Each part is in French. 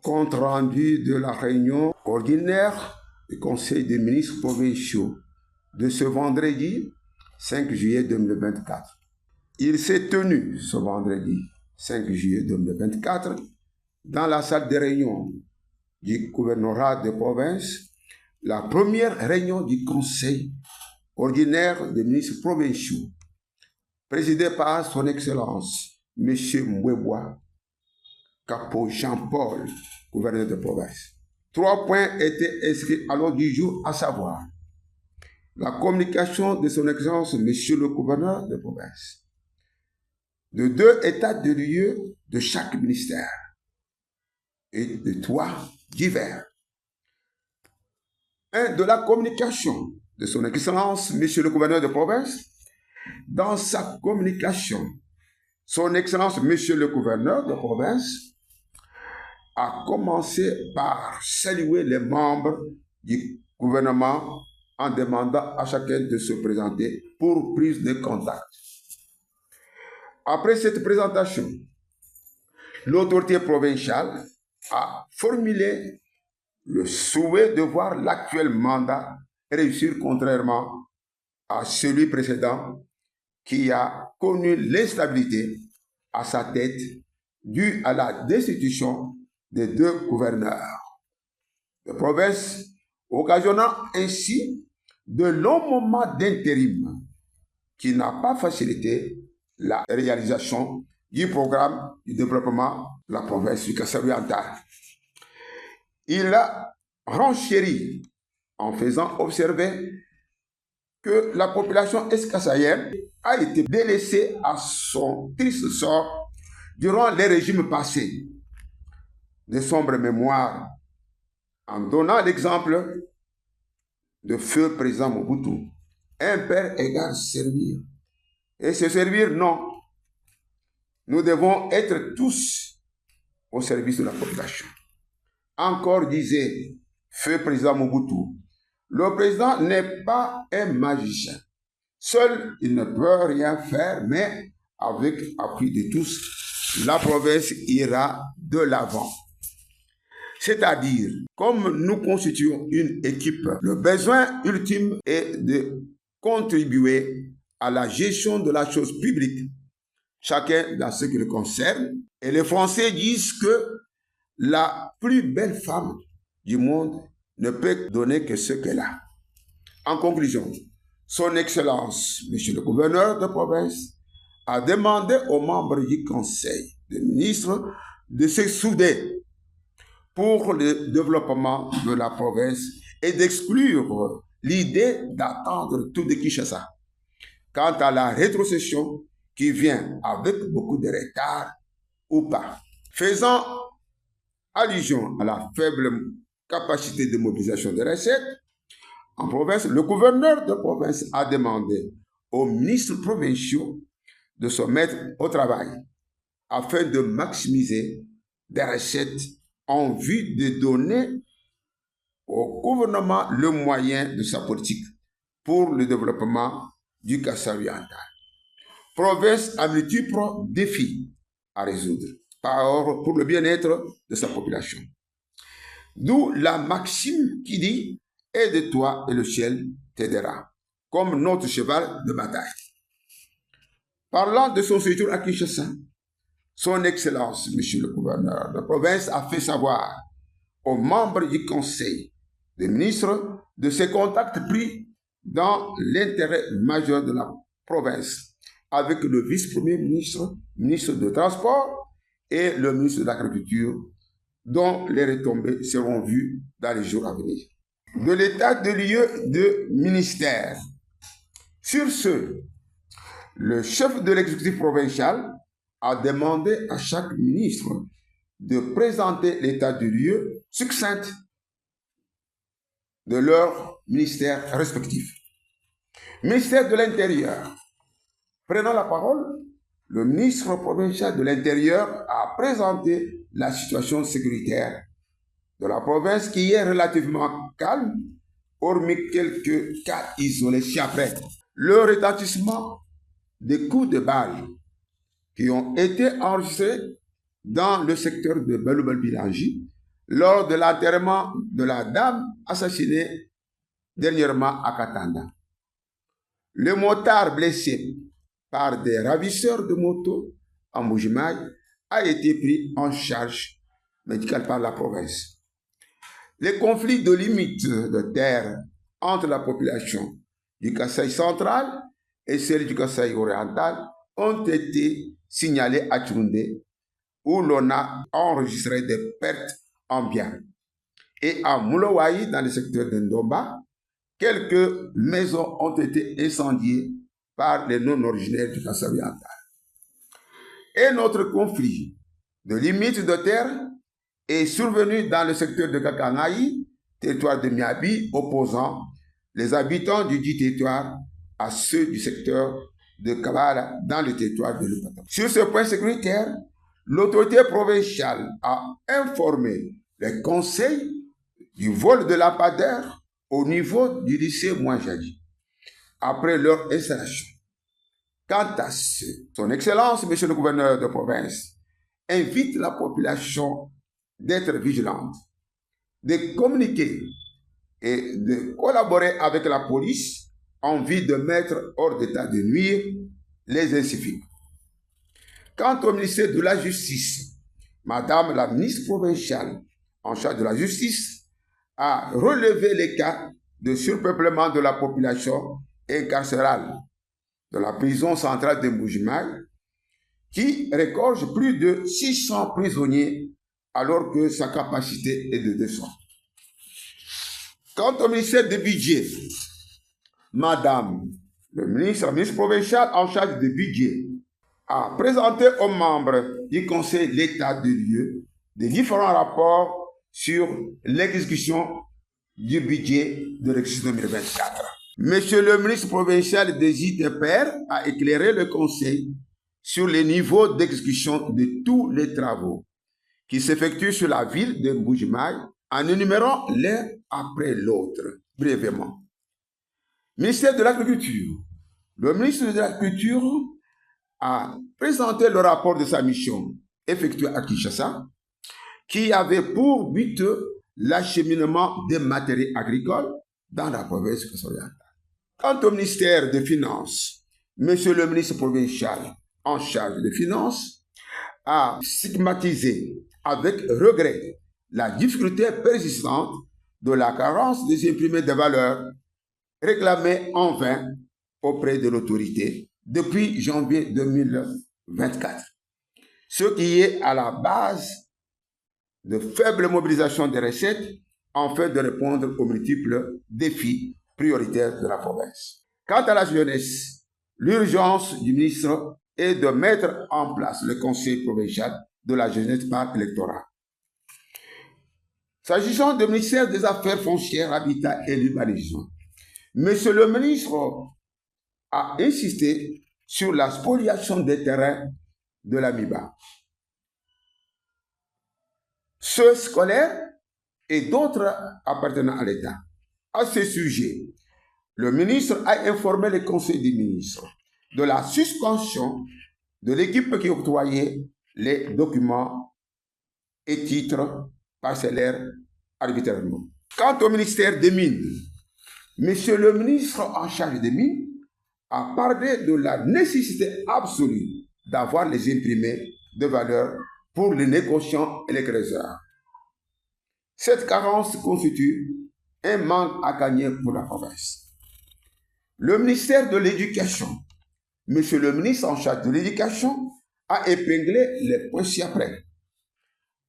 Compte rendu de la réunion ordinaire du Conseil des ministres provinciaux de ce vendredi 5 juillet 2024. Il s'est tenu ce vendredi 5 juillet 2024 dans la salle de réunion du gouvernorat de province, la première réunion du Conseil ordinaire des ministres provinciaux, présidée par son Excellence M. Mbwebwa Kapo Jean-Paul, gouverneur de province. 3 points étaient inscrits à l'ordre du jour, à savoir la communication de son Excellence M. le gouverneur de province, de 2 états de lieu de chaque ministère et de 3 divers. 1. De la communication de son Excellence M. le gouverneur de province. Dans sa communication, son Excellence M. le gouverneur de province a commencé par saluer les membres du gouvernement en demandant à chacun de se présenter pour prise de contact. Après cette présentation, l'autorité provinciale a formulé le souhait de voir l'actuel mandat réussir contrairement à celui précédent qui a connu l'instabilité à sa tête due à la destitution des 2 gouverneurs de province, occasionnant ainsi de longs moments d'intérim qui n'a pas facilité la réalisation du programme du développement de la province du Kasaï-Oriental. Il a renchéri en faisant observer que la population est-kassaïenne a été délaissée à son triste sort durant les régimes passés. De sombres mémoires, en donnant l'exemple de feu président Mobutu, un père égale servir. Et se servir, non. Nous devons être tous au service de la population. Encore disait feu président Mobutu, le président n'est pas un magicien. Seul, il ne peut rien faire, mais avec l'appui de tous, la province ira de l'avant. C'est-à-dire, comme nous constituons une équipe, le besoin ultime est de contribuer à la gestion de la chose publique, chacun dans ce qui le concerne. Et les Français disent que la plus belle femme du monde ne peut donner que ce qu'elle a. En conclusion, son Excellence, M. le gouverneur de province, a demandé aux membres du Conseil des ministres de se souder pour le développement de la province et d'exclure l'idée d'attendre tout de Kinshasa. Quant à la rétrocession qui vient avec beaucoup de retard ou pas, faisant allusion à la faible capacité de mobilisation des recettes, en province, le gouverneur de province a demandé aux ministres provinciaux de se mettre au travail afin de maximiser des recettes en vue de donner au gouvernement le moyen de sa politique pour le développement du Kasaï-Oriental. Province à multiples défis à résoudre pour le bien-être de sa population. D'où la maxime qui dit « Aide-toi et le ciel t'aidera », comme notre cheval de bataille. Parlant de son séjour à Kinshasa, son Excellence, M. le gouverneur de province, a fait savoir aux membres du Conseil des ministres de ses contacts pris dans l'intérêt majeur de la province avec le vice-premier ministre, ministre de Transport et le ministre de l'Agriculture, dont les retombées seront vues dans les jours à venir. De l'état de lieu de ministère. Sur ce, le chef de l'exécutif provincial a demandé à chaque ministre de présenter l'état du lieu succinct de leur ministère respectif. Ministère de l'Intérieur. Prenant la parole, le ministre provincial de l'Intérieur a présenté la situation sécuritaire de la province qui est relativement calme, hormis quelques cas isolés ci-après. Le retentissement des coups de balles qui ont été enregistrés dans le secteur de Belou-Belbilangi lors de l'enterrement de la dame assassinée dernièrement à Katanga. Le motard blessé par des ravisseurs de moto en Mbuji-Mayi a été pris en charge médicale par la province. Les conflits de limites de terre entre la population du Kasaï central et celle du Kasaï oriental ont été signalés à Tchoundé, où l'on a enregistré des pertes en biens. Et à Moulowaï, dans le secteur de Ndomba, quelques maisons ont été incendiées par les non-originaires du Kasaï oriental. Et notre conflit de limites de terre est survenu dans le secteur de Kakangaï, territoire de Miabi, opposant les habitants du dit territoire à ceux du secteur de Kabala dans le territoire de Lupata. Sur ce point sécuritaire, l'autorité provinciale a informé les conseils du vol de lampadaires au niveau du lycée Mouajadi après leur installation. Quant à son Excellence, Monsieur le gouverneur de province, invite la population d'être vigilante, de communiquer et de collaborer avec la police en vue de mettre hors d'état de nuire les inciviques. Quant au ministère de la Justice, Madame la ministre provinciale en charge de la justice a relevé les cas de surpeuplement de la population incarcérale de la prison centrale de Mbuji-Mayi, qui regorge plus de 600 prisonniers alors que sa capacité est de 200. Quant au ministère du budget, Madame la ministre provinciale en charge du budget a présenté aux membres du Conseil l'État de lieu des différents rapports sur l'exécution du budget de l'exercice 2024. Monsieur le ministre provincial des ITPR a éclairé le Conseil sur les niveaux d'exécution de tous les travaux qui s'effectuent sur la ville de Mbuji-Mayi en énumérant l'un après l'autre, brièvement. Ministère de l'Agriculture. Le ministre de l'Agriculture a présenté le rapport de sa mission effectuée à Kinshasa, qui avait pour but l'acheminement des matériels agricoles dans la province orientale. Quant au ministère des Finances, Monsieur le ministre provincial en charge des Finances a stigmatisé avec regret la difficulté persistante de la carence des imprimés de valeur réclamés en vain auprès de l'autorité depuis janvier 2024. Ce qui est à la base de faible mobilisation des recettes afin de répondre aux multiples défis prioritaires de la province. Quant à la jeunesse, l'urgence du ministre est de mettre en place le conseil provincial de la jeunesse par électorat. S'agissant du ministère des Affaires foncières, Habitat et l'urbanisme, Monsieur le ministre a insisté sur la spoliation des terrains de l'AMIBA, ceux scolaires et d'autres appartenant à l'État. À ce sujet, le ministre a informé le Conseil des ministres de la suspension de l'équipe qui octroyait les documents et titres parcellaires arbitrairement. Quant au ministère des Mines, Monsieur le ministre en charge des Mines a parlé de la nécessité absolue d'avoir les imprimés de valeur pour les négociants et les créateurs. Cette carence constitue un manque à gagner pour la province. Le ministère de l'Éducation, Monsieur le ministre en charge de l'Éducation, a épinglé les points ci-après.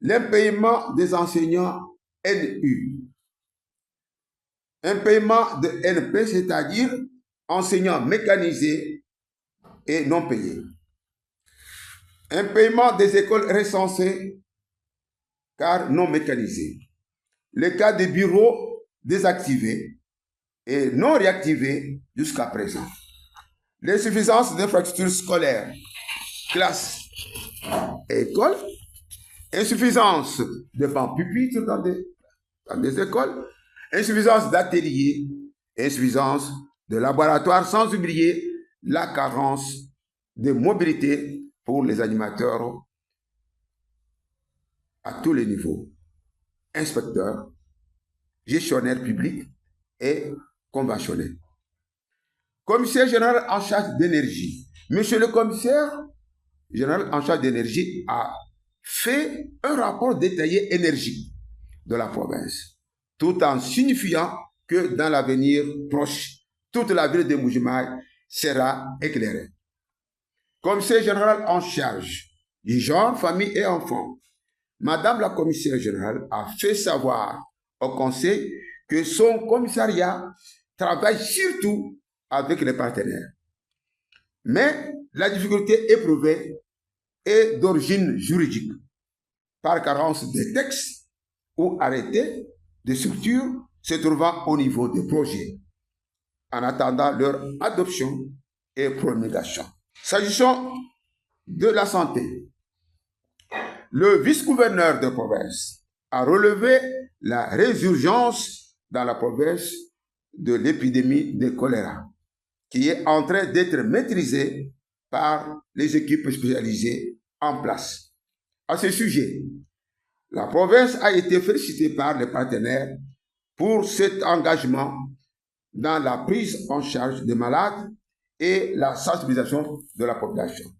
L'impayement des enseignants NU, un paiement de NP, c'est-à-dire enseignants mécanisés et non payés. Un paiement des écoles recensées car non mécanisées. Les cas des bureaux désactivés et non réactivés jusqu'à présent. L'insuffisance d'infrastructures scolaires, classes et écoles. Insuffisance de bancs pupitres dans des écoles. Insuffisance d'ateliers. Insuffisance de laboratoires, sans oublier la carence de mobilité pour les animateurs à tous les niveaux. inspecteurs, gestionnaires publics et conventionnels. Commissaire général en charge d'énergie. Monsieur le commissaire général en charge d'énergie a fait un rapport détaillé énergie de la province, tout en signifiant que dans l'avenir proche, toute la ville de Mbuji-Mayi sera éclairée. Commissaire général en charge du genre, famille et enfants. Madame la commissaire générale a fait savoir au conseil que son commissariat travaille surtout avec les partenaires. Mais la difficulté éprouvée est d'origine juridique, par carence de textes ou arrêtés de structures se trouvant au niveau des projets, en attendant leur adoption et promulgation. S'agissant de la santé, le vice-gouverneur de province a relevé la résurgence dans la province de l'épidémie de choléra, qui est en train d'être maîtrisée par les équipes spécialisées en place. À ce sujet, la province a été félicitée par les partenaires pour cet engagement dans la prise en charge des malades et la sensibilisation de la population.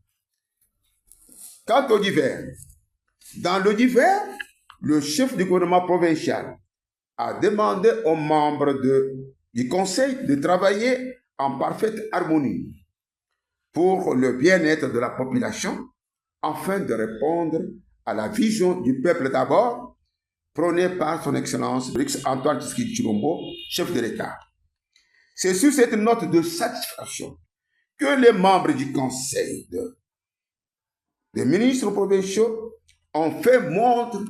Quant au divers, dans le divers, le chef du gouvernement provincial a demandé aux membres du conseil de travailler en parfaite harmonie pour le bien-être de la population afin de répondre à la vision du peuple d'abord prônée par son Excellence Félix Antoine Tshisekedi Tshilombo, chef de l'État. C'est sur cette note de satisfaction que les membres du conseil des ministres provinciaux ont fait montre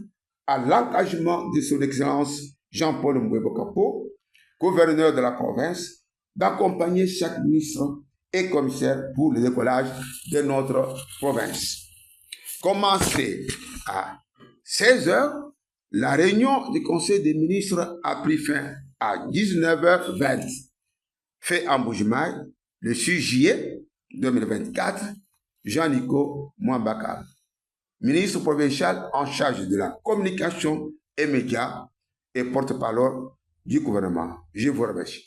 à l'engagement de son Excellence Jean-Paul Mbouébo Kapo, gouverneur de la province, d'accompagner chaque ministre et commissaire pour le décollage de notre province. Commencé à 16h, la réunion du Conseil des ministres a pris fin à 19h20. Fait en Mbuji-Mayi, le 6 juillet 2024, Jean-Nico Mwambakal, ministre provincial en charge de la communication et médias et porte-parole du gouvernement. Je vous remercie.